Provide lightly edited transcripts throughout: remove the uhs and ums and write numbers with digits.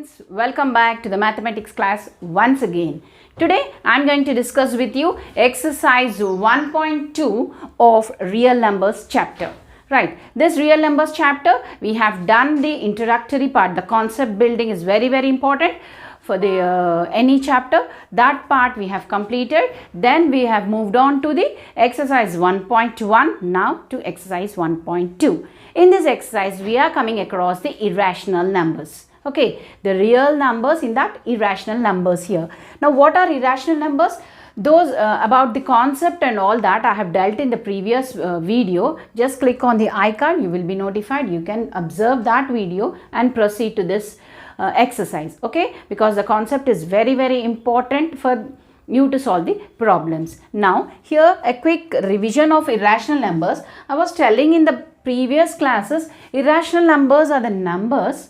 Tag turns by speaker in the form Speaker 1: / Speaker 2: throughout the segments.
Speaker 1: students, welcome back to the mathematics class once again. Today I am going to discuss with you exercise 1.2 of real numbers chapter. Right, this real numbers chapter we have done the introductory part. The concept building is very important for the any chapter. That part we have completed. Then we have moved on to the exercise 1.1, now to exercise 1.2. In this exercise we are coming across the irrational numbers. Okay, the real numbers in that irrational numbers here. Now what are irrational numbers? Those about the concept and all that I have dealt in the previous video. Just click on the icon, you will be notified. You can observe that video and proceed to this exercise. Okay, because the concept is very important for you to solve the problems. Now here a quick revision of irrational numbers. I was telling in the previous classes, irrational numbers are the numbers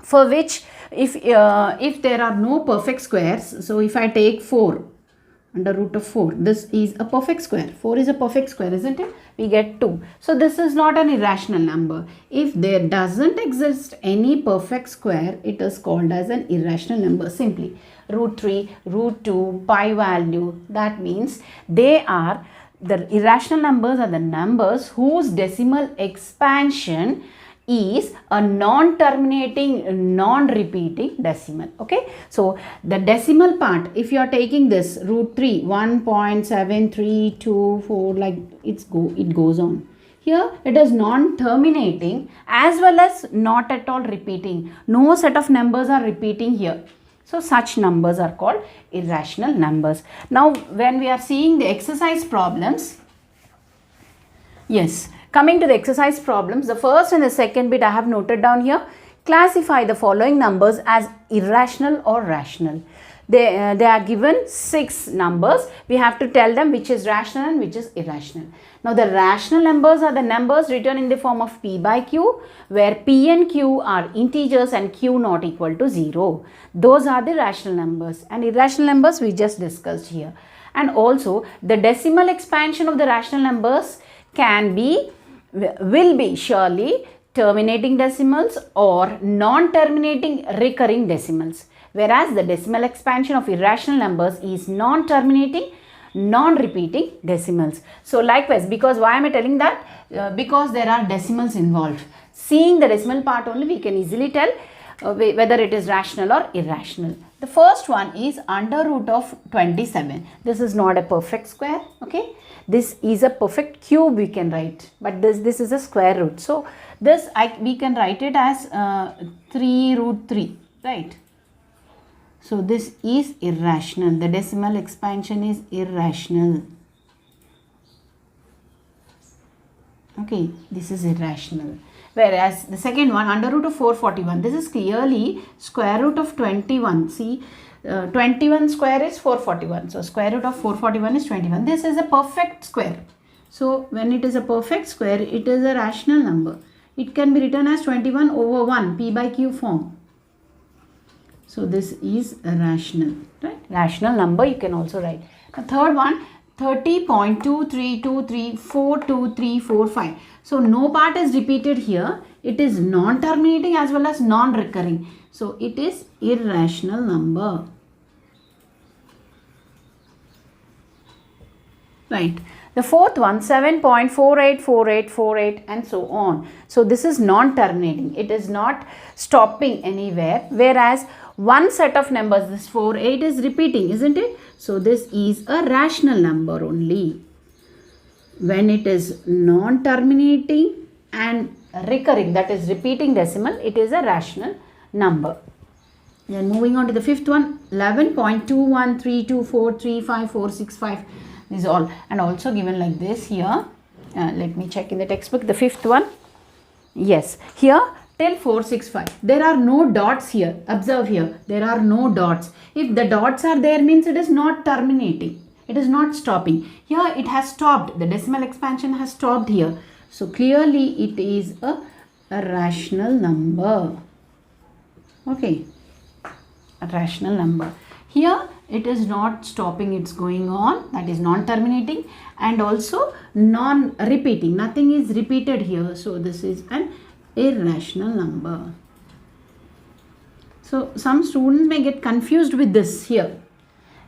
Speaker 1: for which if there are no perfect squares. So if I take 4 under root of 4, this is a perfect square. 4 is a perfect square, isn't it? We get 2. So this is not an irrational number. If there doesn't exist any perfect square, it is called as an irrational number. Simply root 3, root 2, pi value. That means they are the irrational numbers are the numbers whose decimal expansion is a non-terminating, non-repeating decimal. Okay, so the decimal part, if you are taking this root 3, 1.7324, like it goes on. Here it is non-terminating as well as not at all repeating. No set of numbers are repeating here. So such numbers are called irrational numbers. Now when we are seeing the exercise problems, yes, coming to the exercise problems, the first and the second bit I have noted down here. Classify the following numbers as irrational or rational. They are given 6 numbers. We have to tell them which is rational and which is irrational. Now the rational numbers are the numbers written in the form of p by q, where p and q are integers and q not equal to 0. Those are the rational numbers, and irrational numbers we just discussed here. And also the decimal expansion of the rational numbers will be surely terminating decimals or non-terminating recurring decimals, whereas the decimal expansion of irrational numbers is non-terminating, non-repeating decimals. So likewise, because why am I telling that? Because there are decimals involved. Seeing the decimal part only, we can easily tell whether it is rational or irrational. The first one is under root of 27. This is not a perfect square. Okay, this is a perfect cube we can write, but this is a square root. So this we can write it as 3 root 3, right? So this is irrational. The decimal expansion is irrational. Okay, this is irrational. Whereas the second one, under root of 441, this is clearly square root of 21. See, 21 square is 441. So square root of 441 is 21. This is a perfect square. So when it is a perfect square, it is a rational number. It can be written as 21 over 1, p by q form. So this is a rational, right? Rational number you can also write. The third one, 30.2323422345. So no part is repeated here. It is non-terminating as well as non-recurring. So it is irrational number. Right. The fourth one, 7.484848 and so on. So this is non-terminating. It is not stopping anywhere. Whereas one set of numbers, this 48 is repeating, isn't it? So this is a rational number only. When it is non-terminating and recurring, that is repeating decimal, it is a rational number. Then moving on to the fifth one, 11.2132435465. This is all, and also given like this here. Let me check in the textbook. The fifth one, yes, here till 465. There are no dots here. Observe here, there are no dots. If the dots are there, means it is not terminating. It is not stopping. Here it has stopped. The decimal expansion has stopped here. So clearly it is a rational number. Okay, a rational number. Here it is not stopping, it's going on, that is non-terminating, and also non-repeating. Nothing is repeated here. So this is an irrational number. So some students may get confused with this here.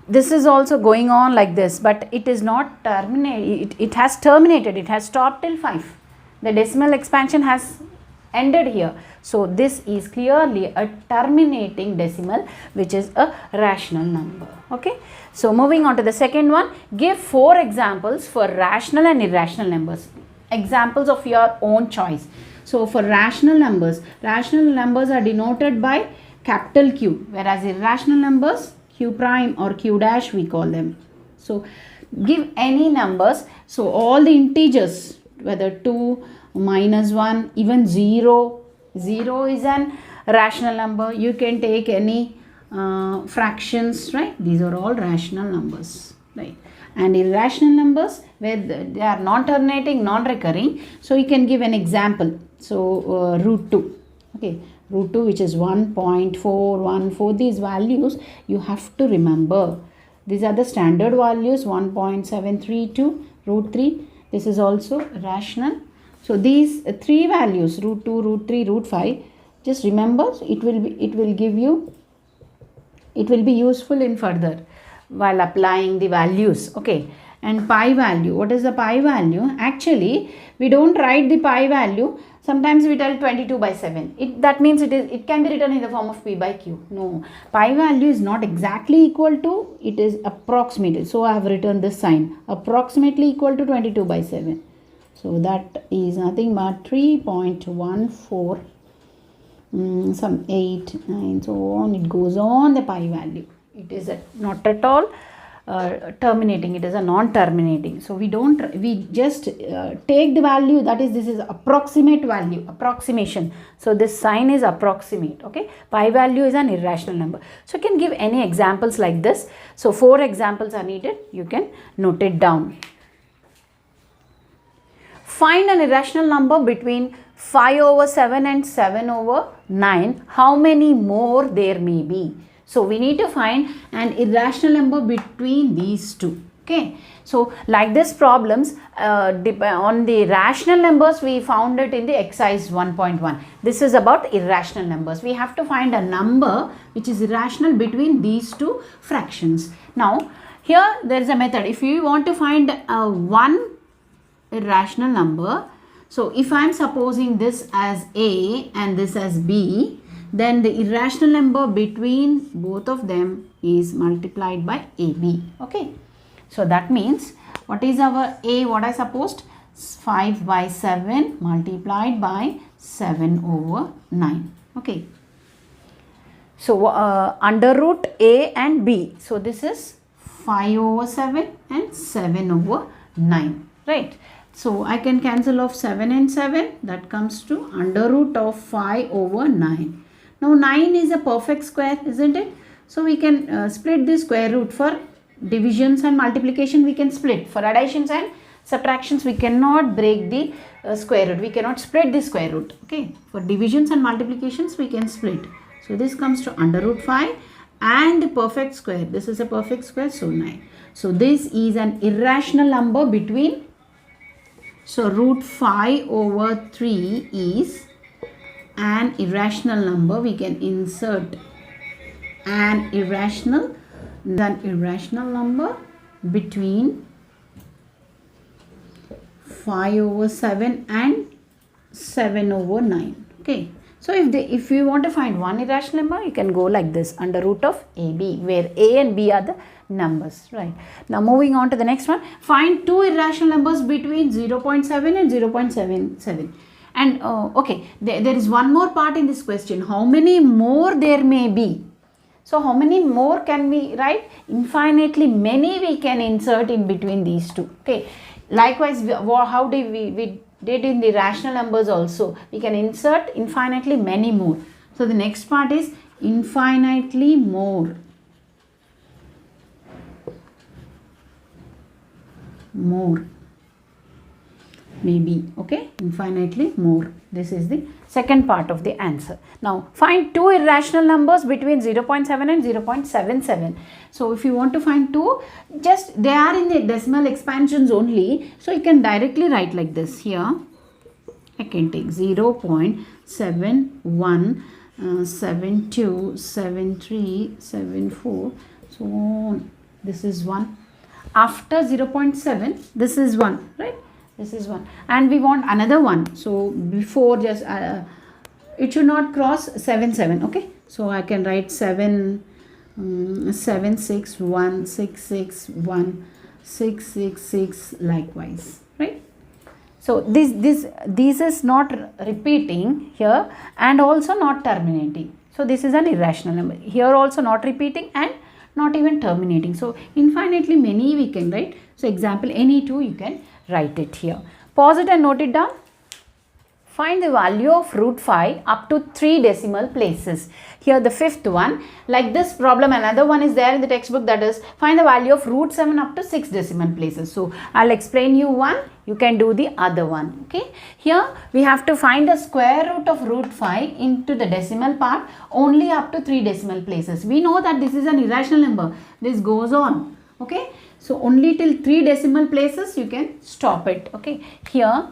Speaker 1: This is also going on like this, but it is not terminated. It has terminated. It has stopped till 5. The decimal expansion has ended here. So this is clearly a terminating decimal, which is a rational number. Okay. So moving on to the second one, give 4 examples for rational and irrational numbers. Examples of your own choice. So for rational numbers are denoted by capital Q, whereas irrational numbers, Q prime or Q dash we call them. So give any numbers. So all the integers, whether 2, -1, even 0. 0 is an rational number. You can take any fractions, right? These are all rational numbers, right? And irrational numbers, where they are non-terminating, non-recurring. So you can give an example. So root 2. Okay. Root 2, which is 1.414. These values you have to remember. These are the standard values. 1.732. Root 3. This is also rational. So these 3 values, root 2, root 3, root 5, just remember, it will be useful in further while applying the values. Okay. And pi value, what is the pi value? Actually, we don't write the pi value. Sometimes we tell 22/7. That means it can be written in the form of p by q. No, pi value is not exactly equal to, it is approximated. So I have written this sign, approximately equal to 22/7. So that is nothing but 3.14, some 8, 9, so on. It goes on the pi value. It is not at all terminating. It is a non-terminating. So we just take the value, that is, this is approximate value, approximation. So this sign is approximate. Okay. Pi value is an irrational number. So you can give any examples like this. So 4 examples are needed. You can note it down. Find an irrational number between 5/7 and 7/9. How many more there may be? So we need to find an irrational number between these two. Okay. So like this problems, on the rational numbers, we found it in the exercise 1.1. This is about irrational numbers. We have to find a number which is irrational between these two fractions. Now here there is a method. If you want to find one irrational number, so if I am supposing this as A and this as B, then the irrational number between both of them is multiplied by AB. Okay. So that means, what is our A, what I supposed? 5/7 multiplied by 7/9. Okay. So under root A and B. So this is 5/7 and 7/9. Right. So I can cancel off 7 and 7. That comes to under root of 5/9. Now 9 is a perfect square, isn't it? So we can split the square root. For divisions and multiplication we can split. For additions and subtractions we cannot break the square root. We cannot split the square root. Okay. For divisions and multiplications we can split. So this comes to under root 5 and perfect square. This is a perfect square, so 9. So this is an irrational number between, so root 5/3 is an irrational number. We can insert an irrational number between 5/7 and 7/9. Okay. So if you want to find one irrational number, you can go like this, under root of AB, where A and B are the numbers, right? Now moving on to the next one, find 2 irrational numbers between 0.7 and 0.77. And okay, there is one more part in this question. How many more there may be? So how many more can we write? Infinitely many we can insert in between these two. Okay. Likewise, how did we did in the rational numbers also? We can insert infinitely many more. So the next part is infinitely more. Maybe. Okay. Infinitely more. This is the second part of the answer. Now find 2 irrational numbers between 0.7 and 0.77. So if you want to find 2, just they are in the decimal expansions only. So you can directly write like this. Here I can take 0.71 7 2, 7 3, 7 4, so on. This is 1. After 0.7, this is 1, right? This is 1. And we want another one. So before just, it should not cross 7 7, okay? So I can write 7 7 6 1 6 6 1 6 6 6 likewise, right? So this is not repeating here and also not terminating. So this is an irrational number. Here also not repeating and not even terminating. So infinitely many we can write. So example, any two you can write it here. Pause it and note it down. Find the value of root 5 up to 3 decimal places. Here the fifth one, like this problem, another one is there in the textbook, that is find the value of root 7 up to 6 decimal places. So I'll explain you one, you can do the other one. Okay. Here we have to find the square root of root 5 into the decimal part only up to 3 decimal places. We know that this is an irrational number. This goes on. Okay. So only till 3 decimal places you can stop it. Okay. Here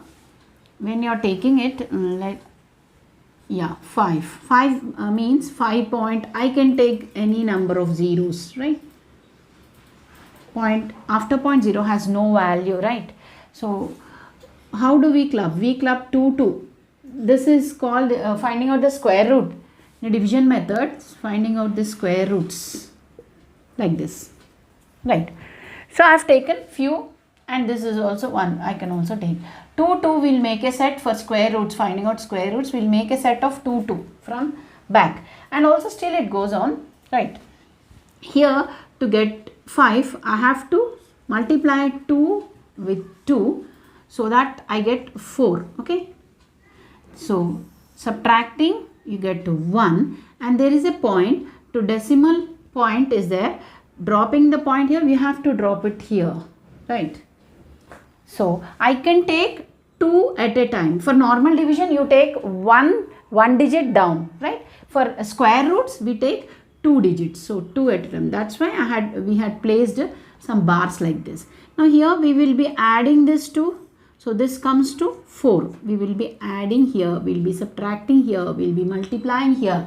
Speaker 1: when you are taking it, like, yeah, 5 means 5 point, I can take any number of zeros, right? Point after point 0 has no value, right? So how do we club? We club 2 2. This is called finding out the square root. The division method, finding out the square roots like this, right? So I have taken few, and this is also one I can also take. 2 2 will make a set for square roots. Finding out square roots will make a set of 2 2 from back, and also still it goes on, right? Here to get 5 I have to multiply 2 with 2 so that I get 4. Okay, so subtracting you get to 1, and there is a point to decimal point is there. Dropping the point here, we have to drop it here, right? So I can take 2 at a time. For normal division you take one digit down, right? For square roots we take 2 digits, so 2 at a time. That's why we had placed some bars like this. Now here we will be adding this to, so this comes to 4. We will be adding here, we will be subtracting here, we will be multiplying here,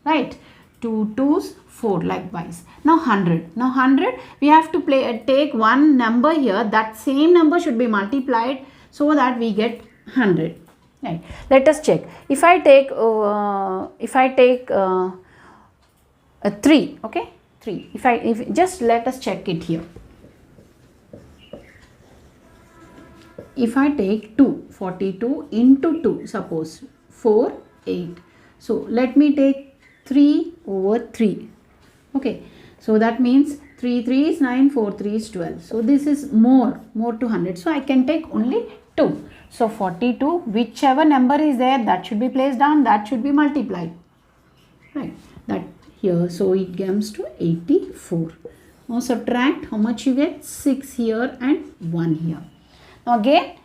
Speaker 1: right? 2 2s 4 likewise. Now 100. Now 100 we have to take one number here, that same number should be multiplied so that we get 100. Right. Let us check. If I take 3, okay, 3. If just let us check it here. If I take 2, 42 into 2, suppose 4 8. So let me take 3 over 3. Okay, so that means 3 3 is 9, 4 3 is 12. So this is more to 100. So I can take only 2. So 42, whichever number is there, that should be placed down, that should be multiplied, right? That here, so it comes to 84. Now subtract, how much you get? 6 here and 1 here. Now again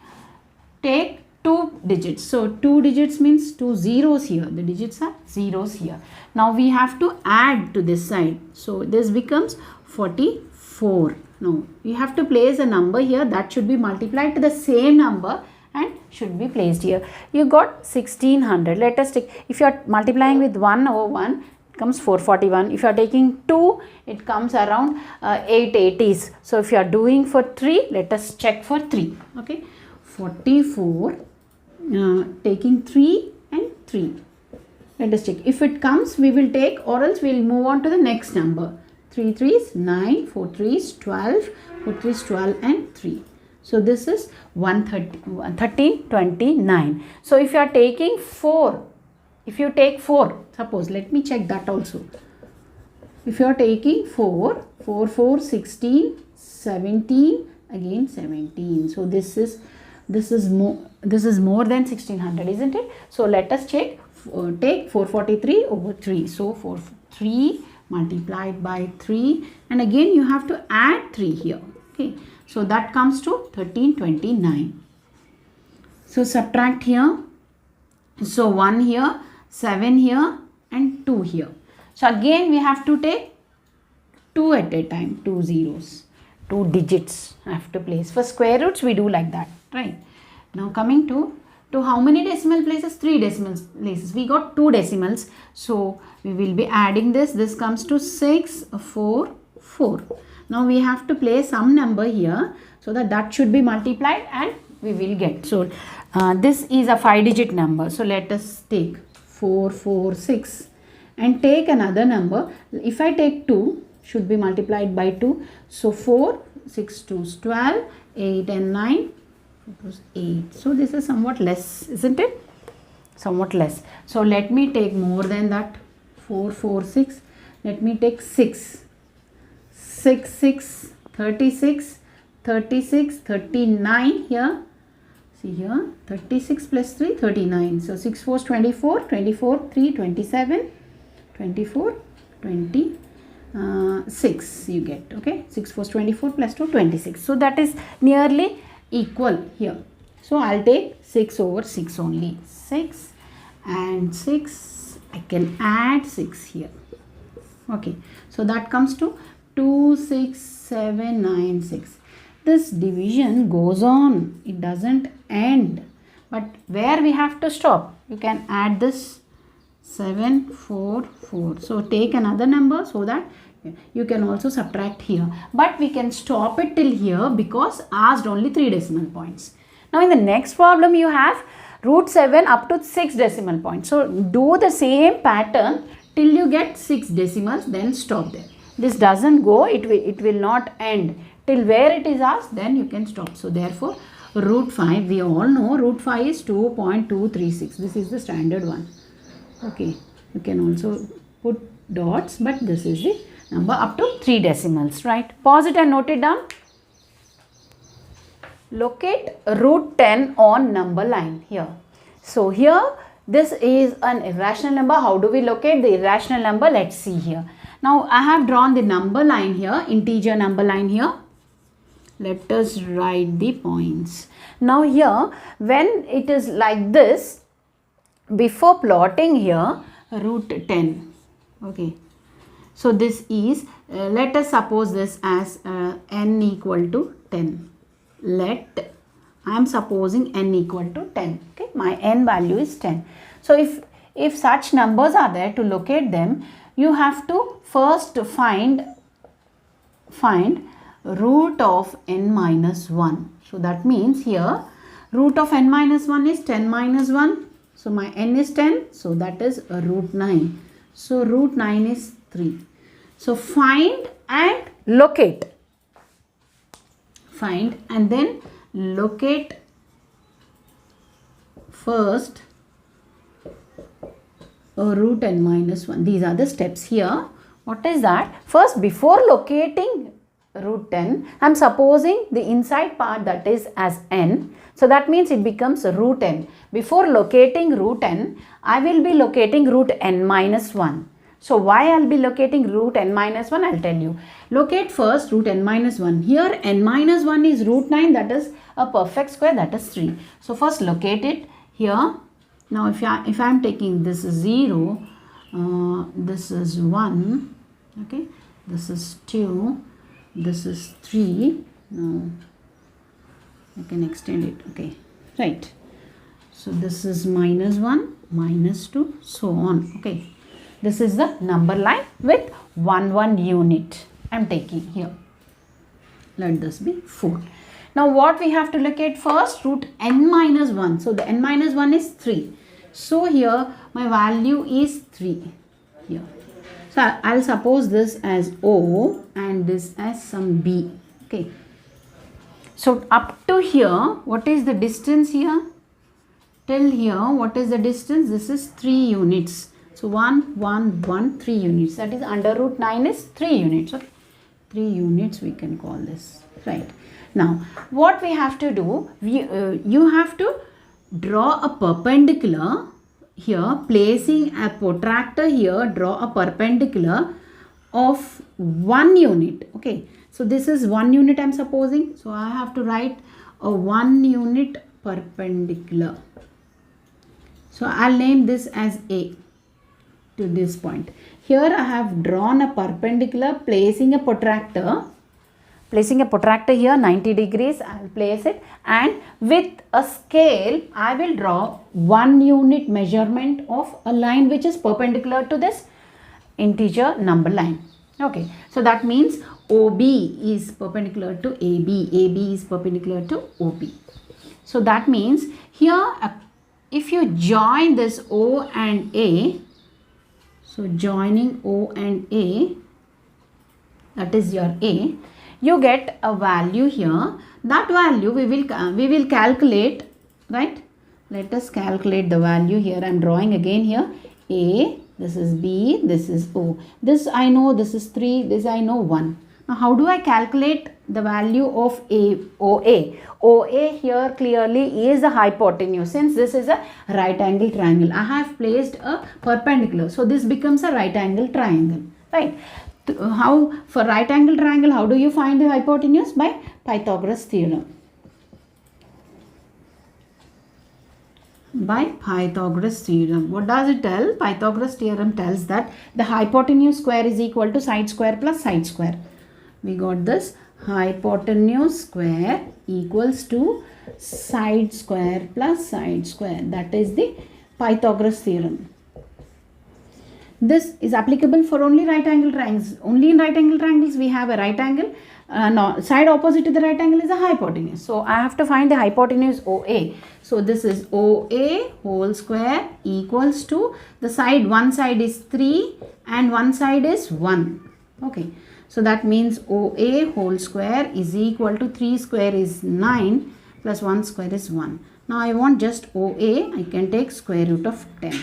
Speaker 1: take 2 digits. So 2 digits means 2 zeros here. The digits are zeros here. Now we have to add to this side. So this becomes 44. Now you have to place a number here that should be multiplied to the same number and should be placed here. You got 1600. Let us take, if you are multiplying with 1 over 1, it comes 441. If you are taking 2, it comes around 880s. So if you are doing for 3, let us check for 3. Okay, 44. Taking 3 and 3. Let us check. If it comes, we will take, or else we will move on to the next number. 3 3 is 9, 4 3 is 12, 4 3 is 12 and 3. So this is 1329. So if you are taking 4, if you take 4, suppose, let me check that also. If you are taking 4, 4 4 16, 17, again 17. So this is more than 1600, isn't it? So let us check. Take 443 over 3. So 3 multiplied by 3, and again you have to add 3 here. Okay, so that comes to 1329. So subtract here. So 1 here, 7 here and 2 here. So again we have to take 2 at a time, 2 zeros, 2 digits I have to place. For square roots we do like that, right? Now coming to to how many decimal places? 3 decimal places. We got 2 decimals. So we will be adding this. This comes to 644. Now we have to place some number here so that should be multiplied and we will get. So this is a 5-digit number. So let us take 446 and take another number. If I take 2, should be multiplied by 2. So 4, 6 2s 12, 8 and 9. It was 8. So this is somewhat less, isn't it? Somewhat less. So let me take more than that. 4, 4, 6. Let me take 6. 6, 6, 36, 36, 39 here. See here, 36 plus 3, 39. So 6 4 is 24, 24, 3, 27, 24, 26 you get, okay. 6 4 is 24 plus 2, 26. So that is nearly equal here. So I'll take 6 over 6 only. 6 and 6, I can add 6 here. Okay, so that comes to 2, 6, 7, 9, 6. This division goes on. It doesn't end. But where we have to stop? You can add this 7, 4, 4. So take another number so that you can also subtract here. But we can stop it till here because asked only 3 decimal points. Now in the next problem you have root 7 up to 6 decimal points. So do the same pattern till you get 6 decimals, then stop there. This doesn't go, it will not end. Till where it is asked, then you can stop. So therefore root 5, we all know root 5 is 2.236. This is the standard one. Okay, you can also put dots, but this is the number up to 3 decimals, right? Pause it and note it down. Locate root 10 on number line here. So here this is an irrational number. How do we locate the irrational number? Let's see here. Now I have drawn the number line here, integer number line here. Let us write the points. Now here, when it is like this, before plotting here, root 10. Okay. So this is, let us suppose this as n equal to 10. I am supposing n equal to 10. Okay. My n value is 10. So if such numbers are there, to locate them, you have to first find root of n minus 1. So that means here root of n minus 1 is 10 minus 1. So my n is 10. So that is root 9. So root 9 is 3. So find and locate. Find and then locate first root n minus 1. These are the steps here. What is that? First, before locating root 10, I am supposing the inside part, that is as n. So that means it becomes root n. Before locating root n, I will be locating root n minus 1. So why I will be locating root n minus 1? I will tell you. Locate first root n minus 1. Here n minus 1 is root 9, that is a perfect square, that is 3. So first locate it here. Now if I am taking this 0, this is 1, okay, this is 2, this is 3. Now I can extend it, okay, right. So this is minus 1, minus 2, so on, okay. This is the number line with 1 unit I am taking here. Let this be 4. Now what we have to locate first? Root n minus 1. So the n minus 1 is 3. So here my value is 3 here. So I'll suppose this as O and this as some B. Okay. So up to here, what is the distance here? Till here, what is the distance? This is 3 units. So 1, 1, 1, 3 units. That is under root 9 is 3 units. Okay. 3 units we can call this. Right. Now what we have to do, you have to draw a perpendicular here, placing a protractor here, draw a perpendicular of 1 unit. Okay. So this is 1 unit I am supposing. So I have to write a 1 unit perpendicular. So I'll name this as A to this point. Here I have drawn a perpendicular placing a protractor placing a protractor here 90 degrees, I will place it, and with a scale I will draw 1 unit measurement of a line which is perpendicular to this integer number line. Okay, so that means OB is perpendicular to AB, AB is perpendicular to OB. So that means here if you join this O and A, so joining O and A, that is your A, you get a value here. That value we will calculate, right? Let us calculate the value here. I am drawing again here A, this is B, this is O. This I know, this is 3, this I know 1. Now how do I calculate the value of OA? OA here clearly is the hypotenuse. Since this is a right angle triangle, I have placed a perpendicular. So this becomes a right angle triangle, right? How for right angle triangle, how do you find the hypotenuse? By Pythagoras theorem. By Pythagoras theorem. What does it tell? Pythagoras theorem tells that the hypotenuse square is equal to side square plus side square. We got this hypotenuse square equals to side square plus side square. That is the Pythagoras theorem. This is applicable for only right angle triangles. Only in right angle triangles we have a right angle. Side opposite to the right angle is a hypotenuse. So I have to find the hypotenuse OA. So this is OA whole square equals to the side, one side is 3 and one side is 1. Okay. So that means OA whole square is equal to 3 square is 9 plus 1 square is 1. Now I want just OA. I can take square root of 10.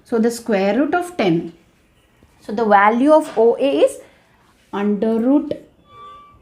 Speaker 1: So the square root of 10. So the value of OA is under root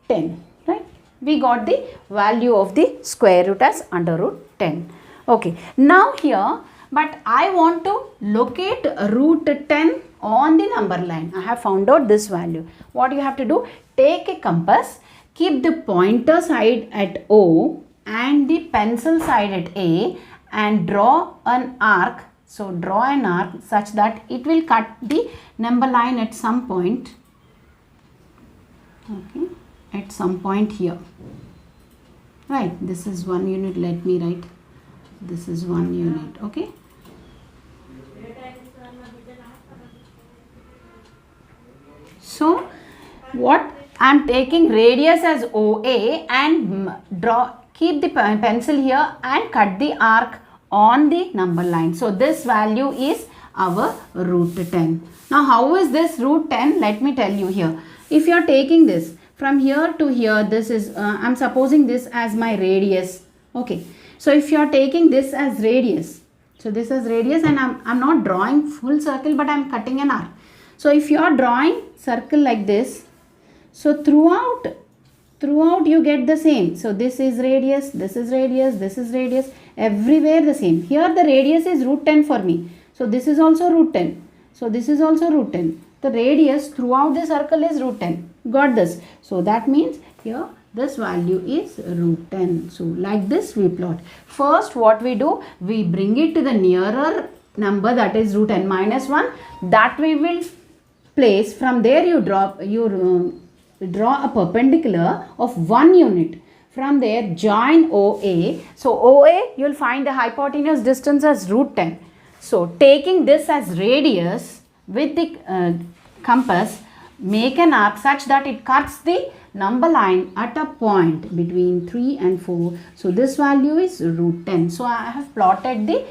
Speaker 1: 10, right? We got the value of the square root as under root 10. Okay. Now here, but I want to locate root 10 on the number line. I have found out this value. What you have to do? Take a compass, keep the pointer side at O and the pencil side at A and draw an arc. So draw an arc such that it will cut the number line at some point. Okay, at some point here. Right, this is 1 unit. Let me write. This is 1 unit. Okay. So what I am taking radius as OA and keep the pencil here and cut the arc on the number line. So this value is our root 10. Now how is this root 10? Let me tell you here. If you are taking this from here to here, this is I am supposing this as my radius. Okay. So if you are taking this as radius, so this is radius and I am not drawing full circle but I am cutting an arc. So if you are drawing circle like this, so throughout you get the same. So this is radius, this is radius, this is radius, everywhere the same. Here the radius is root 10 for me. So this is also root 10. So this is also root 10. The radius throughout the circle is root 10. Got this? So that means here this value is root 10. So like this we plot. First what we do, we bring it to the nearer number, that is root 10 minus 1. That we will place. From there you draw a perpendicular of 1 unit. From there join OA. So OA you will find the hypotenuse distance as root 10. So taking this as radius with the compass, make an arc such that it cuts the number line at a point between 3 and 4. So this value is root 10. So I have plotted the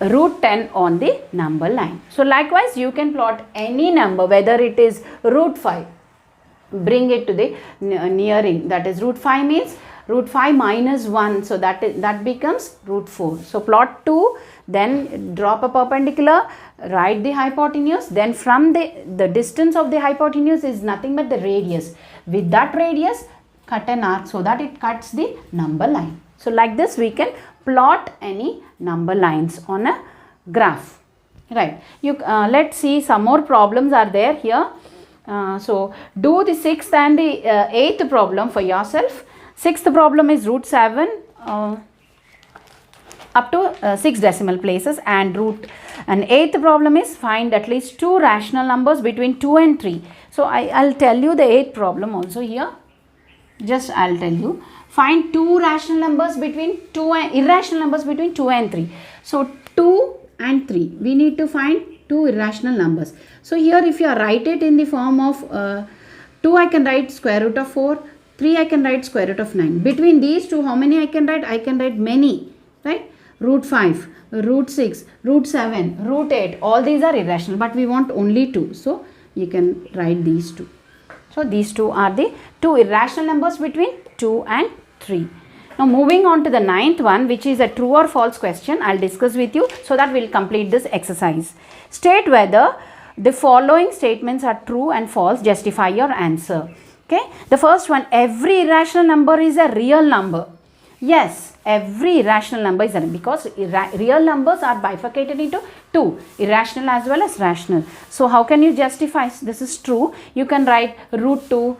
Speaker 1: root 10 on the number line. So likewise you can plot any number, whether it is root 5. Bring it to the nearing, that is root 5 means root 5 minus 1, so that becomes root 4. So plot 2, then drop a perpendicular, write the hypotenuse, then from the distance of the hypotenuse is nothing but the radius. With that radius cut an arc so that it cuts the number line. So like this we can plot any number lines on a graph. Right. Let's see some more problems are there here. So do the 6th and the 8th problem for yourself. 6th problem is root 7 up to 6 decimal places, and 8th problem is find at least 2 rational numbers between 2 and 3. So I'll tell you the 8th problem also here. just I'll tell you. Find two rational numbers between 2 and irrational numbers between 2 and 3. So 2 and 3. We need to find two irrational numbers. So here if you write it in the form of 2, I can write square root of 4. 3, I can write square root of 9. Between these two, how many I can write? I can write many, right? Root 5, root 6, root 7, root 8. All these are irrational, but we want only 2. So you can write these two. So these two are the two irrational numbers between 2 and 3. Now moving on to the ninth one, which is a true or false question. I'll discuss with you so that we'll complete this exercise. State whether the following statements are true and false. Justify your answer. Okay. The first one, every irrational number is a real number. Yes, every irrational number is a, because real numbers are bifurcated into two, irrational as well as rational. So how can you justify this is true? You can write root 2,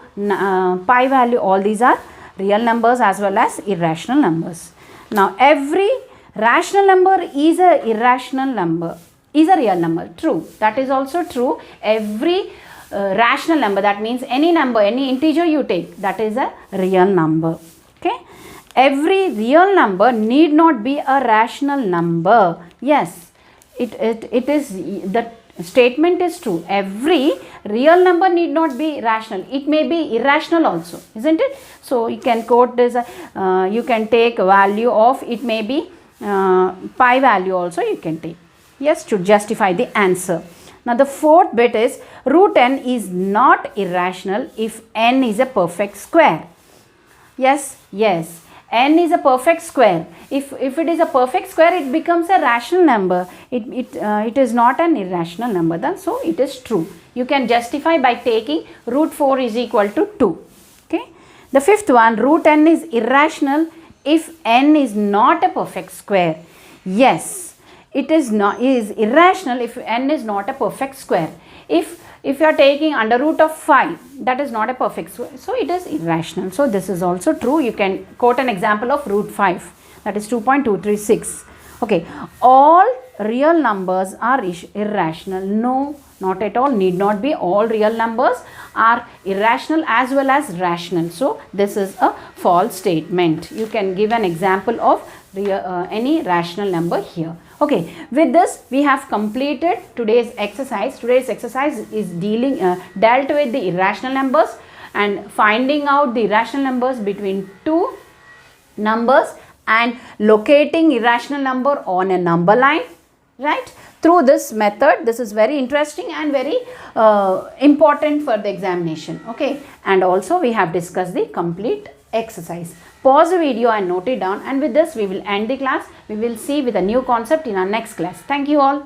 Speaker 1: pi value, all these are real numbers as well as irrational numbers. Now every rational number is a irrational number, is a real number. True, that is also true. Every rational number, that means any number, any integer you take, that is a real number. Okay. Every real number need not be a rational number. Yes, it is, the statement is true. Every real number need not be rational. It may be irrational also, isn't it? So you can quote this, you can take value of, it may be pi value also you can take. Yes, to justify the answer. Now the fourth bit is root n is not irrational if n is a perfect square. Yes, yes. N is a perfect square. If it is a perfect square, it becomes a rational number. It is not an irrational number. Then so it is true. You can justify by taking root 4 is equal to 2. Okay. The fifth one, root n is irrational if n is not a perfect square. Yes, it is irrational if n is not a perfect square. If you are taking under root of 5, that is not a perfect square, so it is irrational. So this is also true. You can quote an example of root 5, that is 2.236. Okay, all real numbers are irrational. No, not at all, need not be. All real numbers are irrational as well as rational. So this is a false statement. You can give an example of any rational number here. Okay, with this we have completed today's exercise. Today's exercise is dealt with the irrational numbers and finding out the irrational numbers between two numbers and locating irrational number on a number line, right? Through this method, this is very interesting and very important for the examination. Okay, and also we have discussed the complete exercise. Pause the video and note it down, and with this we will end the class. We will see with a new concept in our next class. Thank you all.